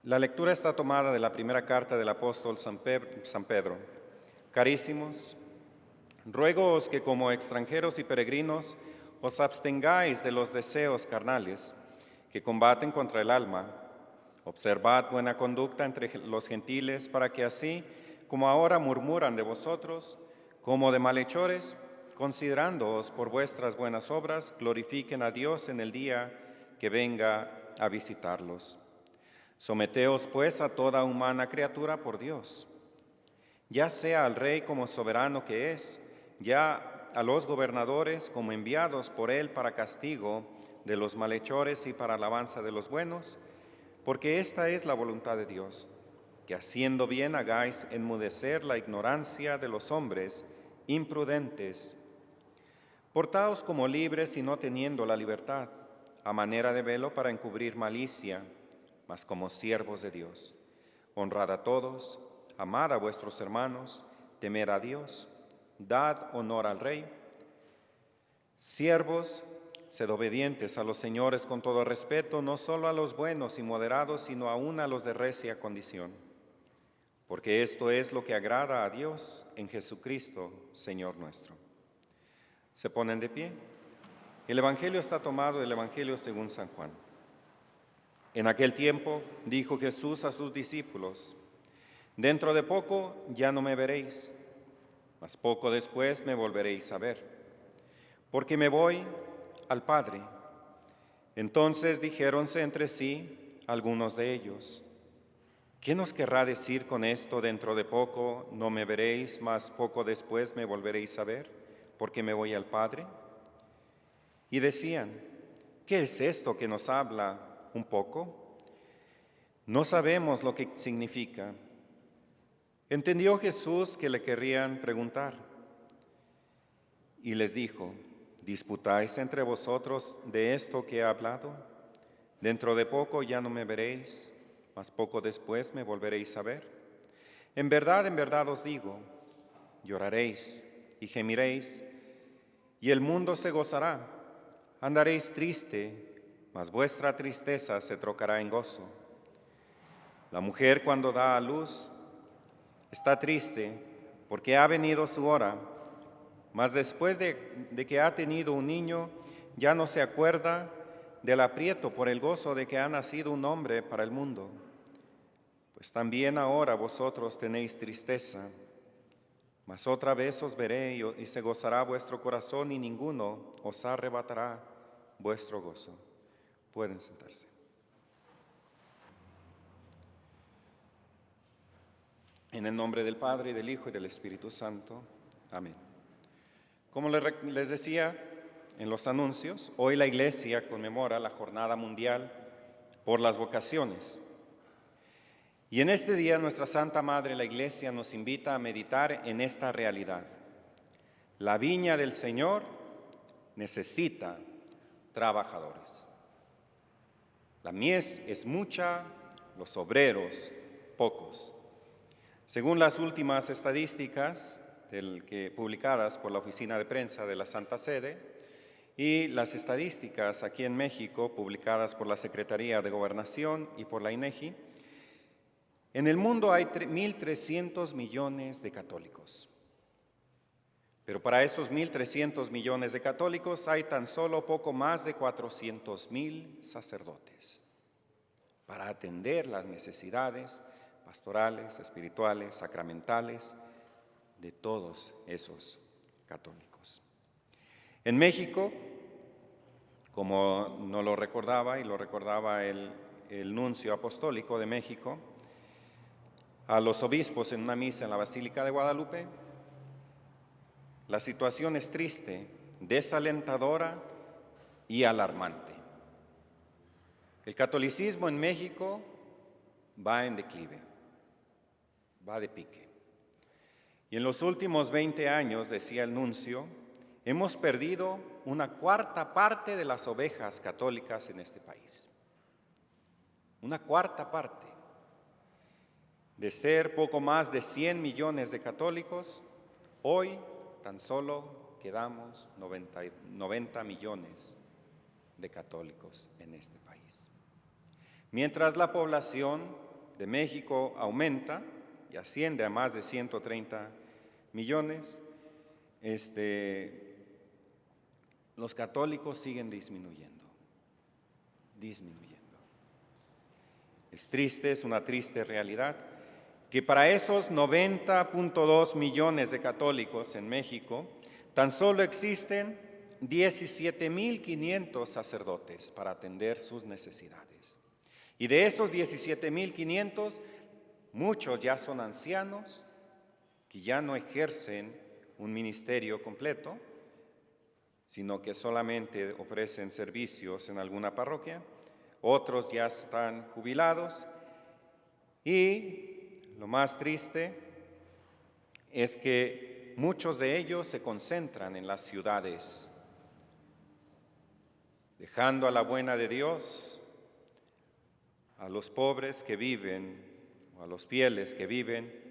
La lectura está tomada de la primera carta del apóstol San Pedro. Carísimos, ruégoos que como extranjeros y peregrinos os abstengáis de los deseos carnales que combaten contra el alma. Observad buena conducta entre los gentiles para que así, como ahora murmuran de vosotros, como de malhechores, considerándoos por vuestras buenas obras, glorifiquen a Dios en el día que venga a visitarlos. Someteos pues a toda humana criatura por Dios, ya sea al rey como soberano que es, ya a los gobernadores como enviados por él para castigo de los malhechores y para alabanza de los buenos, porque esta es la voluntad de Dios, que haciendo bien hagáis enmudecer la ignorancia de los hombres imprudentes. Portaos como libres y no teniendo la libertad, a manera de velo para encubrir malicia, mas como siervos de Dios. Honrad a todos, amad a vuestros hermanos, temed a Dios, dad honor al Rey. Siervos, sed obedientes a los señores con todo respeto, no solo a los buenos y moderados, sino aún a los de recia condición. Porque esto es lo que agrada a Dios en Jesucristo, Señor nuestro. Se ponen de pie. El Evangelio está tomado del Evangelio según San Juan. En aquel tiempo dijo Jesús a sus discípulos: dentro de poco ya no me veréis, mas poco después me volveréis a ver, porque me voy al Padre. Entonces dijéronse entre sí algunos de ellos: ¿qué nos querrá decir con esto, dentro de poco no me veréis, mas poco después me volveréis a ver, porque me voy al Padre? Y decían: ¿qué es esto que nos habla un poco? No sabemos lo que significa. Entendió Jesús que le querrían preguntar y les dijo: ¿disputáis entre vosotros de esto que he hablado? Dentro de poco ya no me veréis, mas poco después me volveréis a ver. En verdad os digo, lloraréis y gemiréis, y el mundo se gozará. Andaréis triste, mas vuestra tristeza se trocará en gozo. La mujer, cuando da a luz, está triste porque ha venido su hora, mas después de que ha tenido un niño, ya no se acuerda del aprieto por el gozo de que ha nacido un hombre para el mundo. Pues también ahora vosotros tenéis tristeza, mas otra vez os veré y se gozará vuestro corazón, y ninguno os arrebatará vuestro gozo. Pueden sentarse. En el nombre del Padre, y del Hijo, y del Espíritu Santo. Amén. Como les decía en los anuncios, hoy la Iglesia conmemora la Jornada Mundial por las Vocaciones. Y en este día nuestra Santa Madre, la Iglesia, nos invita a meditar en esta realidad. La viña del Señor necesita trabajadores. La mies es mucha, los obreros pocos. Según las últimas estadísticas publicadas por la Oficina de Prensa de la Santa Sede y las estadísticas aquí en México publicadas por la Secretaría de Gobernación y por la INEGI, en el mundo hay 1.300 millones de católicos. Pero para esos 1.300 millones de católicos hay tan solo poco más de 400,000 sacerdotes para atender las necesidades pastorales, espirituales, sacramentales de todos esos católicos. En México, como nos lo recordaba y lo recordaba el nuncio apostólico de México a los obispos en una misa en la Basílica de Guadalupe, la situación es triste, desalentadora y alarmante. El catolicismo en México va en declive, va de pique. Y en los últimos 20 años, decía el nuncio, hemos perdido una cuarta parte de las ovejas católicas en este país. Una cuarta parte. De ser poco más de 100 millones de católicos, hoy tan solo quedamos 90 millones de católicos en este país. Mientras la población de México aumenta y asciende a más de 130 millones, los católicos siguen disminuyendo. Es triste, es una triste realidad, que para esos 90.2 millones de católicos en México, tan solo existen 17.500 sacerdotes para atender sus necesidades. Y de esos 17.500, muchos ya son ancianos, que ya no ejercen un ministerio completo, sino que solamente ofrecen servicios en alguna parroquia. Otros ya están jubilados y lo más triste es que muchos de ellos se concentran en las ciudades, dejando a la buena de Dios a los pobres que viven, o a los fieles que viven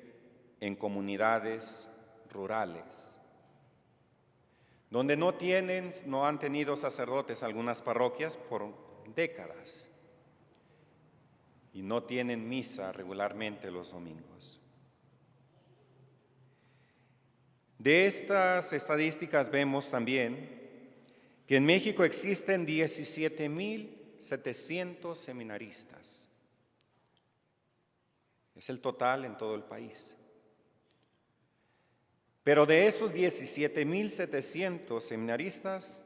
en comunidades rurales, donde no han tenido sacerdotes algunas parroquias por décadas y no tienen misa regularmente los domingos. De estas estadísticas vemos también que en México existen 17.700 seminaristas. Es el total en todo el país. Pero de esos 17.700 seminaristas,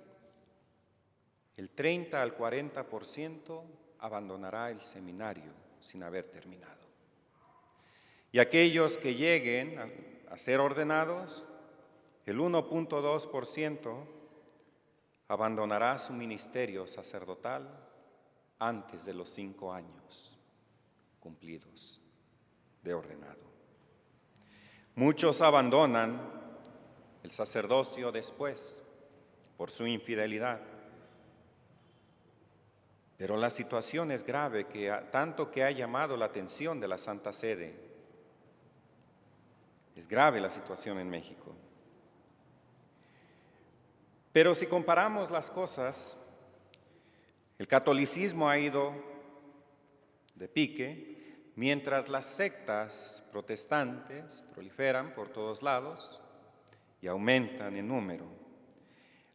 el 30 al 40% abandonará el seminario sin haber terminado. Y aquellos que lleguen a ser ordenados, el 1.2% abandonará su ministerio sacerdotal antes de los 5 años cumplidos de ordenado. Muchos abandonan el sacerdocio después por su infidelidad. Pero la situación es grave, tanto que ha llamado la atención de la Santa Sede. Es grave la situación en México. Pero si comparamos las cosas, el catolicismo ha ido de pique, mientras las sectas protestantes proliferan por todos lados y aumentan en número.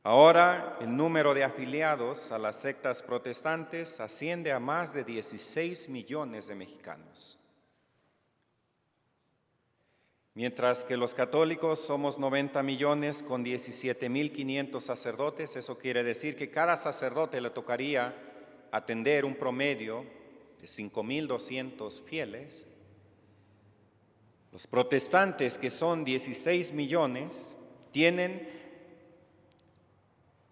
Ahora el número de afiliados a las sectas protestantes asciende a más de 16 millones de mexicanos. Mientras que los católicos somos 90 millones con 17.500 sacerdotes, eso quiere decir que cada sacerdote le tocaría atender un promedio de 5.200 fieles. Los protestantes, que son 16 millones, tienen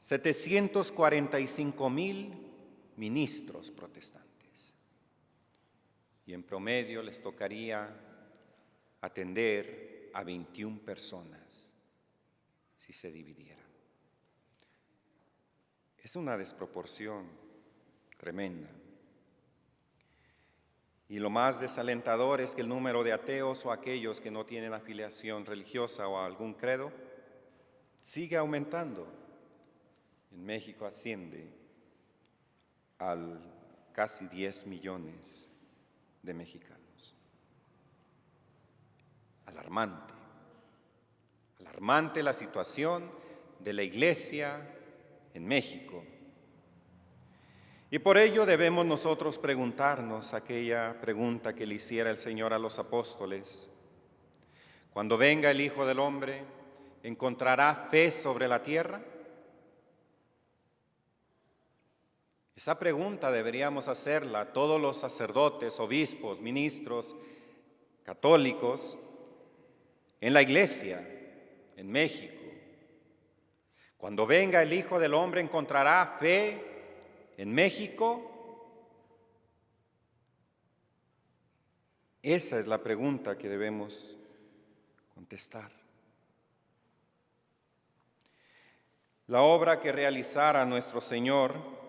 745.000 ministros protestantes. Y en promedio les tocaría atender a 21 personas si se dividieran. Es una desproporción tremenda. Y lo más desalentador es que el número de ateos o aquellos que no tienen afiliación religiosa o algún credo sigue aumentando. En México asciende al casi 10 millones de mexicanos. Alarmante la situación de la Iglesia en México. Y por ello debemos nosotros preguntarnos aquella pregunta que le hiciera el Señor a los apóstoles. Cuando venga el Hijo del Hombre, ¿encontrará fe sobre la tierra? Esa pregunta deberíamos hacerla todos los sacerdotes, obispos, ministros, católicos en la Iglesia, en México. Cuando venga el Hijo del Hombre, ¿encontrará fe en México? Esa es la pregunta que debemos contestar. La obra que realizara nuestro Señor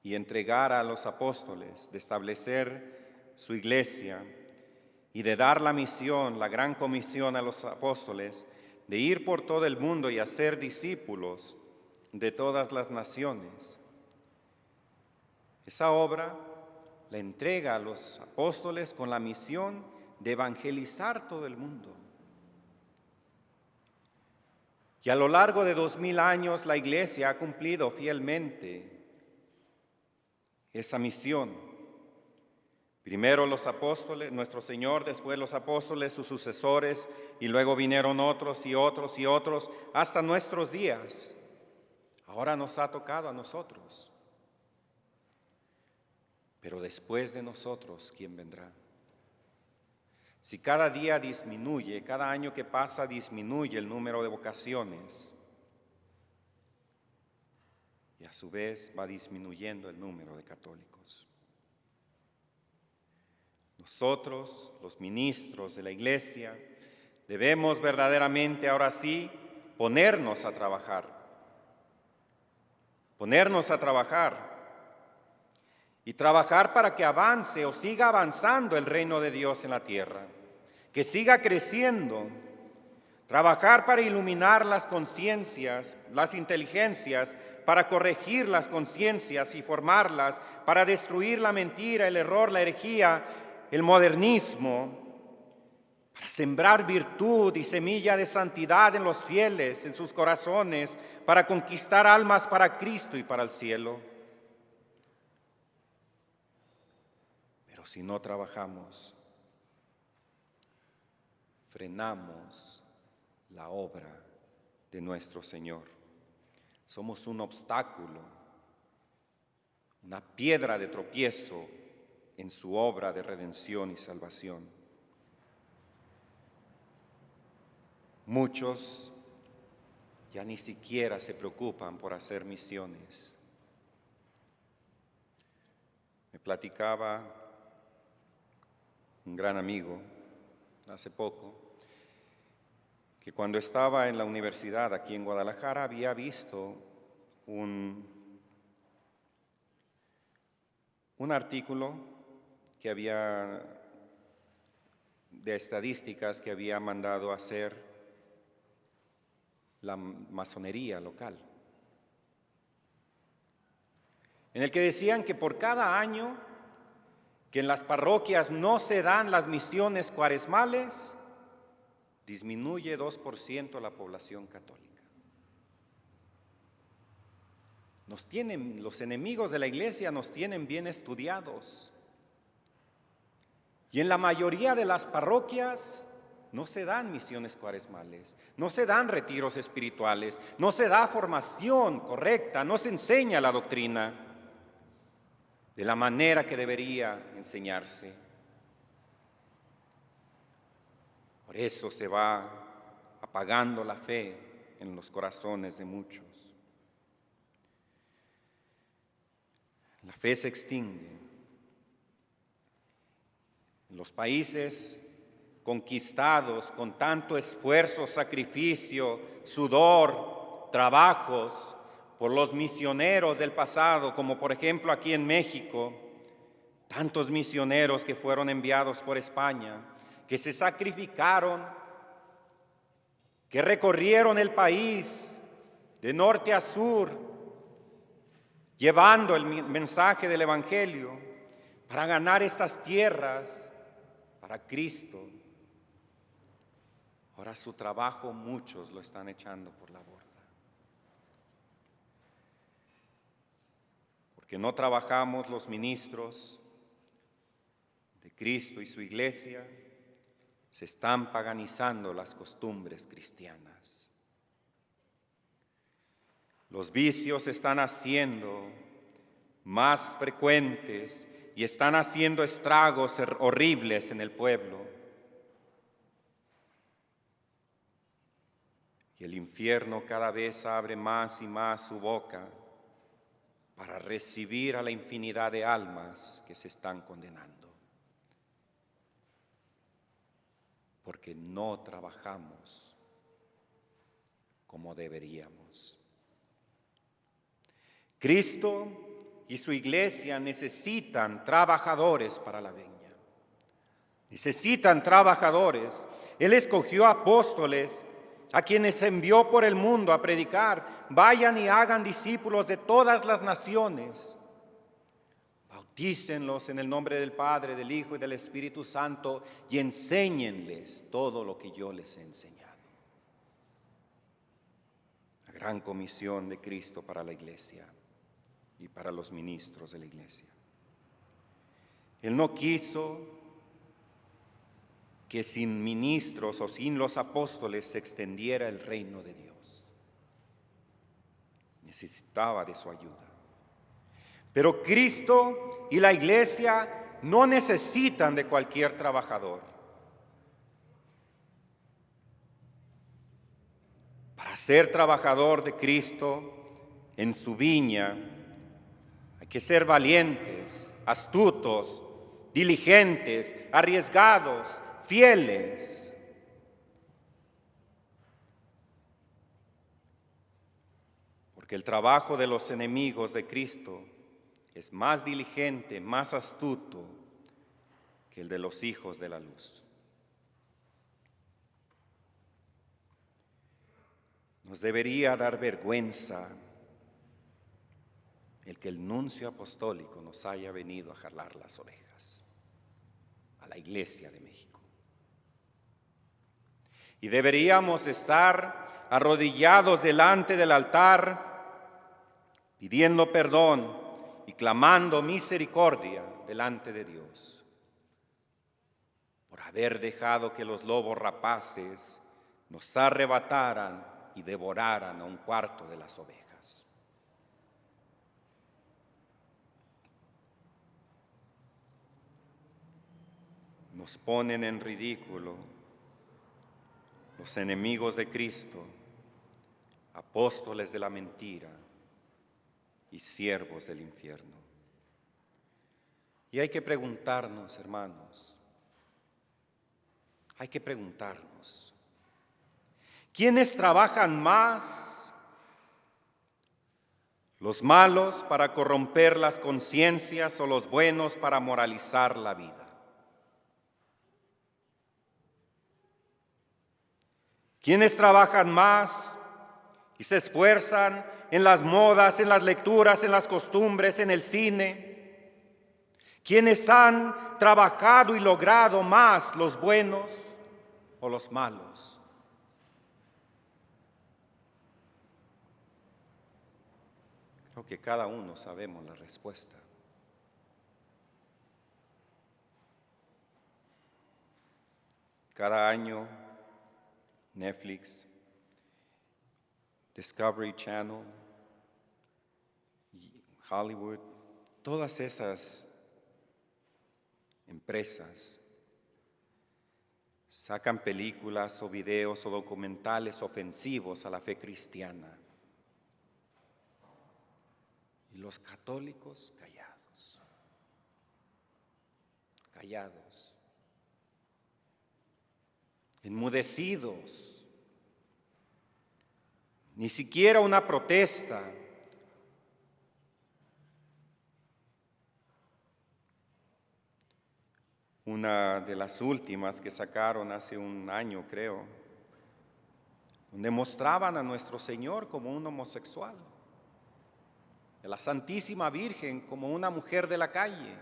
y entregara a los apóstoles de establecer su iglesia y de dar la misión, la gran comisión a los apóstoles, de ir por todo el mundo y hacer discípulos de todas las naciones. Esa obra la entrega a los apóstoles con la misión de evangelizar todo el mundo. Y a lo largo de 2000 años la Iglesia ha cumplido fielmente esa misión. Primero los apóstoles, nuestro Señor, después los apóstoles, sus sucesores, y luego vinieron otros y otros y otros, hasta nuestros días. Ahora nos ha tocado a nosotros. Pero después de nosotros, ¿quién vendrá? Si cada día disminuye, cada año que pasa disminuye el número de vocaciones, y a su vez va disminuyendo el número de católicos. Nosotros, los ministros de la Iglesia, debemos verdaderamente ahora sí ponernos a trabajar. Y trabajar para que avance o siga avanzando el reino de Dios en la tierra, que siga creciendo. Trabajar para iluminar las conciencias, las inteligencias, para corregir las conciencias y formarlas, para destruir la mentira, el error, la herejía, el modernismo, para sembrar virtud y semilla de santidad en los fieles, en sus corazones, para conquistar almas para Cristo y para el cielo. Pero si no trabajamos, frenamos la obra de nuestro Señor. Somos un obstáculo, una piedra de tropiezo en su obra de redención y salvación. Muchos ya ni siquiera se preocupan por hacer misiones. Me platicaba un gran amigo hace poco que cuando estaba en la universidad aquí en Guadalajara había visto un artículo que había de estadísticas que había mandado hacer la masonería local, en el que decían que por cada año que en las parroquias no se dan las misiones cuaresmales, disminuye 2% la población católica. Los enemigos de la Iglesia nos tienen bien estudiados. Y en la mayoría de las parroquias no se dan misiones cuaresmales, no se dan retiros espirituales, no se da formación correcta, no se enseña la doctrina de la manera que debería enseñarse. Por eso se va apagando la fe en los corazones de muchos. La fe se extingue. En los países conquistados con tanto esfuerzo, sacrificio, sudor, trabajos por los misioneros del pasado, como por ejemplo aquí en México, tantos misioneros que fueron enviados por España, que se sacrificaron, que recorrieron el país de norte a sur, llevando el mensaje del Evangelio para ganar estas tierras para Cristo. Ahora su trabajo muchos lo están echando por la borda. Porque no trabajamos los ministros de Cristo y su iglesia, se están paganizando las costumbres cristianas. Los vicios se están haciendo más frecuentes y están haciendo estragos horribles en el pueblo. Y el infierno cada vez abre más y más su boca para recibir a la infinidad de almas que se están condenando. Porque no trabajamos como deberíamos. Cristo y su iglesia necesitan trabajadores para la viña. Necesitan trabajadores. Él escogió apóstoles a quienes envió por el mundo a predicar. Vayan y hagan discípulos de todas las naciones. Bautícenlos en el nombre del Padre, del Hijo y del Espíritu Santo y enséñenles todo lo que yo les he enseñado. La gran comisión de Cristo para la iglesia y para los ministros de la iglesia. Él no quiso que sin ministros o sin los apóstoles se extendiera el reino de Dios. Necesitaba de su ayuda. Pero Cristo y la iglesia no necesitan de cualquier trabajador. Para ser trabajador de Cristo en su viña, hay que ser valientes, astutos, diligentes, arriesgados, fieles. Porque el trabajo de los enemigos de Cristo es más diligente, más astuto que el de los hijos de la luz. Nos debería dar vergüenza el que el nuncio apostólico nos haya venido a jalar las orejas a la Iglesia de México. Y deberíamos estar arrodillados delante del altar, pidiendo perdón y clamando misericordia delante de Dios, por haber dejado que los lobos rapaces nos arrebataran y devoraran a un cuarto de las ovejas. Nos ponen en ridículo los enemigos de Cristo, apóstoles de la mentira y siervos del infierno. Y hay que preguntarnos, hermanos, hay que preguntarnos, ¿quiénes trabajan más? ¿Los malos para corromper las conciencias o los buenos para moralizar la vida? ¿Quiénes trabajan más y se esfuerzan en las modas, en las lecturas, en las costumbres, en el cine? ¿Quiénes han trabajado y logrado más, los buenos o los malos? Creo que cada uno sabemos la respuesta. Cada año Netflix, Discovery Channel, Hollywood, todas esas empresas sacan películas o videos o documentales ofensivos a la fe cristiana. Y los católicos callados, enmudecidos, ni siquiera una protesta. Una de las últimas que sacaron hace un año, creo, donde mostraban a nuestro Señor como un homosexual, a la Santísima Virgen como una mujer de la calle.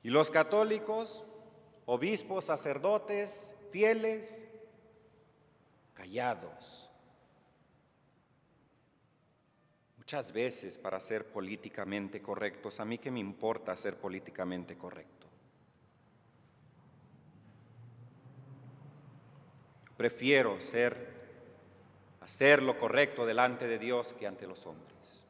Y los católicos, obispos, sacerdotes, fieles, callados. Muchas veces para ser políticamente correctos, ¿a mí qué me importa ser políticamente correcto? Prefiero hacer lo correcto delante de Dios que ante los hombres.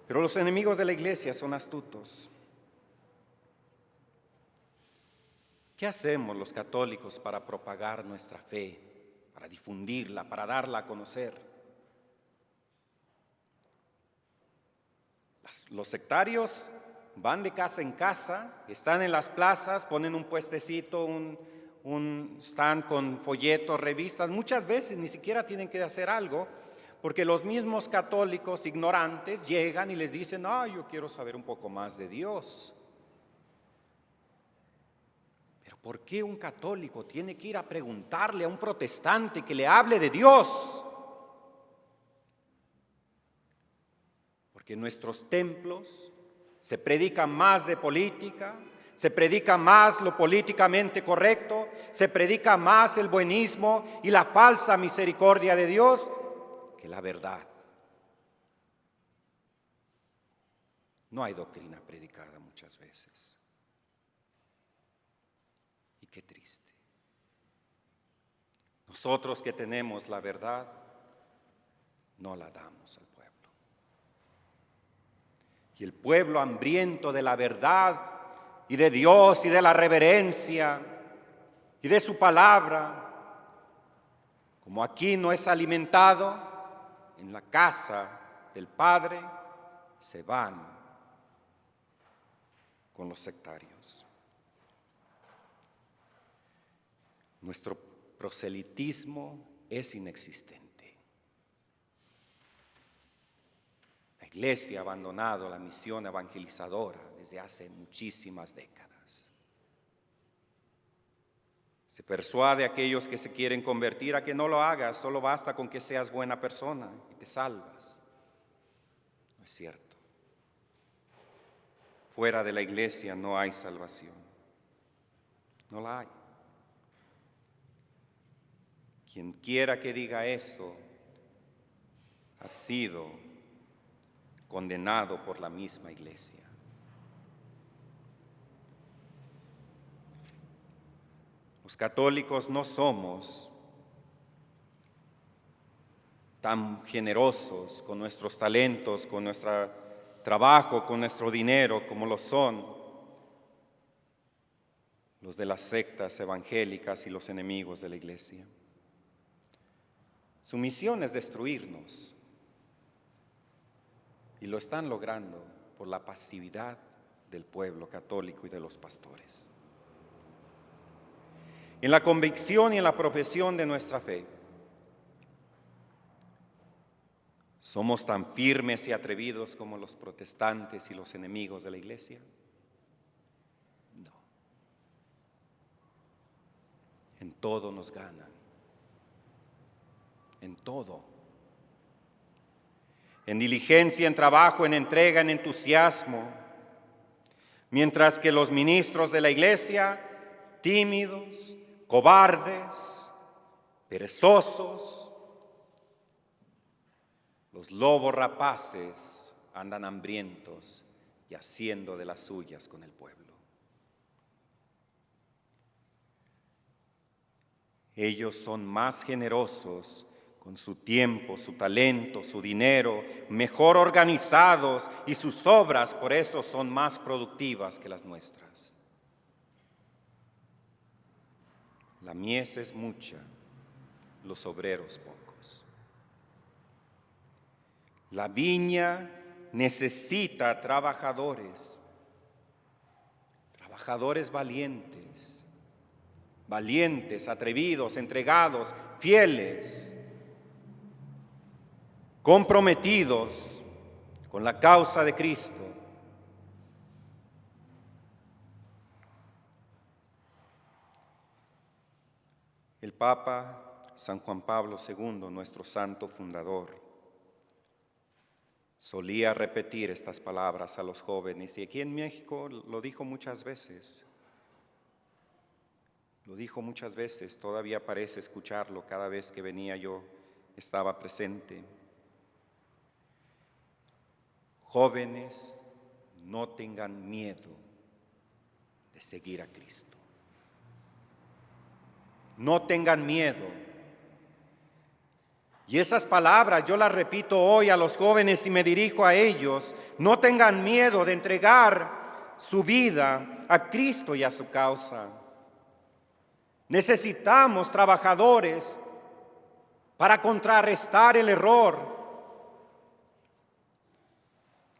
Pero los enemigos de la iglesia son astutos. ¿Qué hacemos los católicos para propagar nuestra fe, para difundirla, para darla a conocer? Los sectarios van de casa en casa, están en las plazas, ponen un puestecito, un stand con folletos, revistas. Muchas veces ni siquiera tienen que hacer algo, porque los mismos católicos ignorantes llegan y les dicen: yo quiero saber un poco más de Dios. Pero ¿por qué un católico tiene que ir a preguntarle a un protestante que le hable de Dios? Porque en nuestros templos se predica más de política, se predica más lo políticamente correcto, se predica más el buenismo y la falsa misericordia de Dios que la verdad. No hay doctrina predicada muchas veces. Y qué triste. Nosotros que tenemos la verdad, no la damos al pueblo. Y el pueblo hambriento de la verdad y de Dios y de la reverencia y de su palabra, como aquí no es alimentado en la casa del Padre, se van con los sectarios. Nuestro proselitismo es inexistente. La Iglesia ha abandonado la misión evangelizadora desde hace muchísimas décadas. Se persuade a aquellos que se quieren convertir a que no lo hagas, solo basta con que seas buena persona y te salvas. No es cierto. Fuera de la Iglesia no hay salvación. No la hay. Quien quiera que diga esto ha sido condenado por la misma Iglesia. Los católicos no somos tan generosos con nuestros talentos, con nuestro trabajo, con nuestro dinero, como lo son los de las sectas evangélicas y los enemigos de la Iglesia. Su misión es destruirnos y lo están logrando por la pasividad del pueblo católico y de los pastores. En la convicción y en la profesión de nuestra fe, ¿somos tan firmes y atrevidos como los protestantes y los enemigos de la Iglesia? No. En todo nos ganan. En todo. En diligencia, en trabajo, en entrega, en entusiasmo. Mientras que los ministros de la Iglesia, tímidos, cobardes, perezosos, los lobos rapaces andan hambrientos y haciendo de las suyas con el pueblo. Ellos son más generosos con su tiempo, su talento, su dinero, mejor organizados y sus obras por eso son más productivas que las nuestras. La mies es mucha, los obreros pocos. La viña necesita trabajadores, trabajadores valientes, atrevidos, entregados, fieles, comprometidos con la causa de Cristo. El Papa San Juan Pablo II, nuestro santo fundador, solía repetir estas palabras a los jóvenes y aquí en México lo dijo muchas veces. Todavía parece escucharlo cada vez que venía yo, estaba presente. Jóvenes, no tengan miedo de seguir a Cristo. No tengan miedo. Y esas palabras yo las repito hoy a los jóvenes y me dirijo a ellos. No tengan miedo de entregar su vida a Cristo y a su causa. Necesitamos trabajadores para contrarrestar el error.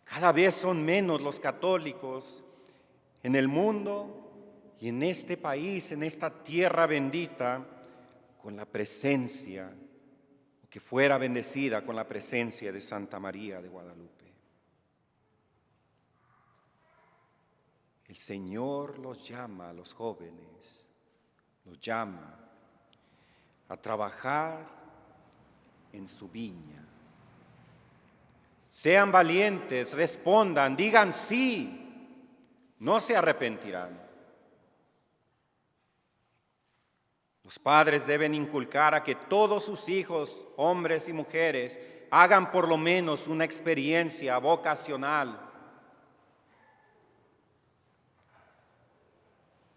Cada vez son menos los católicos en el mundo y en este país, en esta tierra bendita, con la presencia, o que fuera bendecida con la presencia de Santa María de Guadalupe. El Señor los llama a los jóvenes, los llama a trabajar en su viña. Sean valientes, respondan, digan sí, no se arrepentirán. Los padres deben inculcar a que todos sus hijos, hombres y mujeres, hagan por lo menos una experiencia vocacional.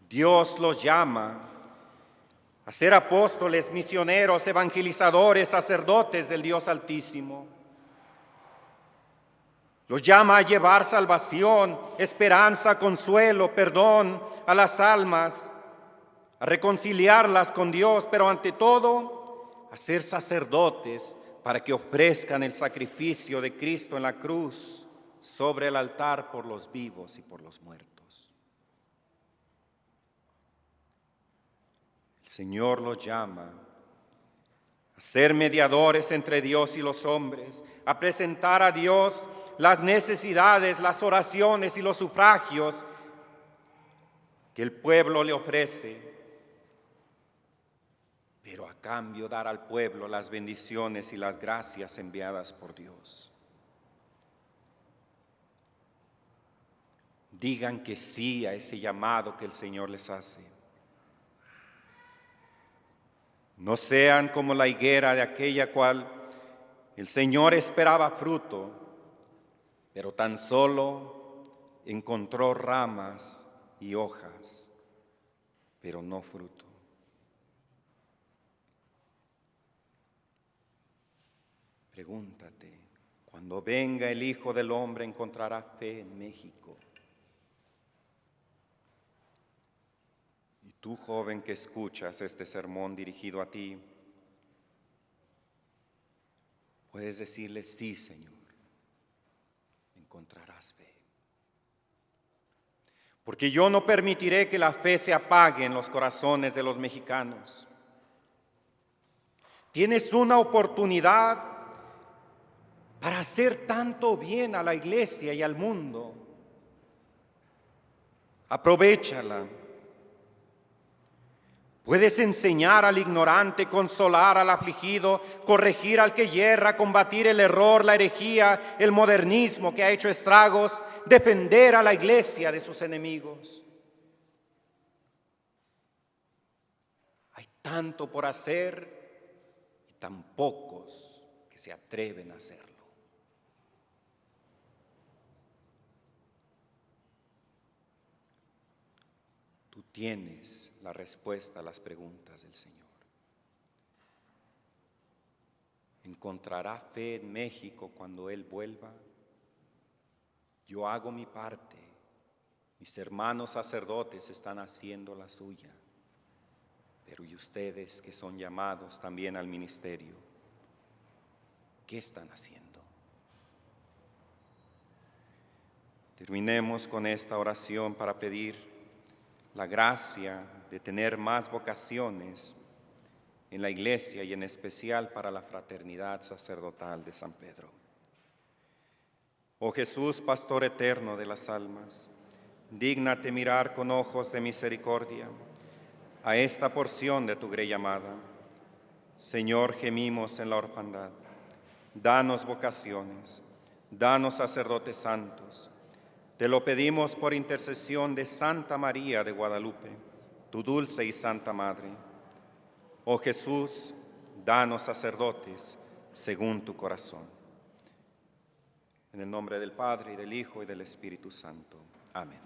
Dios los llama a ser apóstoles, misioneros, evangelizadores, sacerdotes del Dios Altísimo. Los llama a llevar salvación, esperanza, consuelo, perdón a las almas, a reconciliarlas con Dios, pero ante todo, a ser sacerdotes para que ofrezcan el sacrificio de Cristo en la cruz sobre el altar por los vivos y por los muertos. El Señor los llama a ser mediadores entre Dios y los hombres, a presentar a Dios las necesidades, las oraciones y los sufragios que el pueblo le ofrece, pero a cambio dar al pueblo las bendiciones y las gracias enviadas por Dios. Digan que sí a ese llamado que el Señor les hace. No sean como la higuera de aquella cual el Señor esperaba fruto, pero tan solo encontró ramas y hojas, pero no fruto. Pregúntate, cuando venga el Hijo del Hombre, ¿encontrará fe en México? Y tú, joven que escuchas este sermón dirigido a ti, puedes decirle: sí, Señor, encontrarás fe. Porque yo no permitiré que la fe se apague en los corazones de los mexicanos. Tienes una oportunidad para hacer tanto bien a la iglesia y al mundo. Aprovéchala. Puedes enseñar al ignorante, consolar al afligido, corregir al que yerra, combatir el error, la herejía, el modernismo que ha hecho estragos, defender a la iglesia de sus enemigos. Hay tanto por hacer y tan pocos que se atreven a hacerlo. Tú tienes la respuesta a las preguntas del Señor. ¿Encontrará fe en México cuando Él vuelva? Yo hago mi parte. Mis hermanos sacerdotes están haciendo la suya. Pero ¿y ustedes que son llamados también al ministerio? ¿Qué están haciendo? Terminemos con esta oración para pedir la gracia de tener más vocaciones en la iglesia y en especial para la fraternidad sacerdotal de San Pedro. Oh Jesús, pastor eterno de las almas, dígnate mirar con ojos de misericordia a esta porción de tu grey amada. Señor, gemimos en la orfandad. Danos vocaciones, danos sacerdotes santos. Te lo pedimos por intercesión de Santa María de Guadalupe, tu dulce y santa Madre. Oh Jesús, danos sacerdotes según tu corazón. En el nombre del Padre, y del Hijo, y del Espíritu Santo. Amén.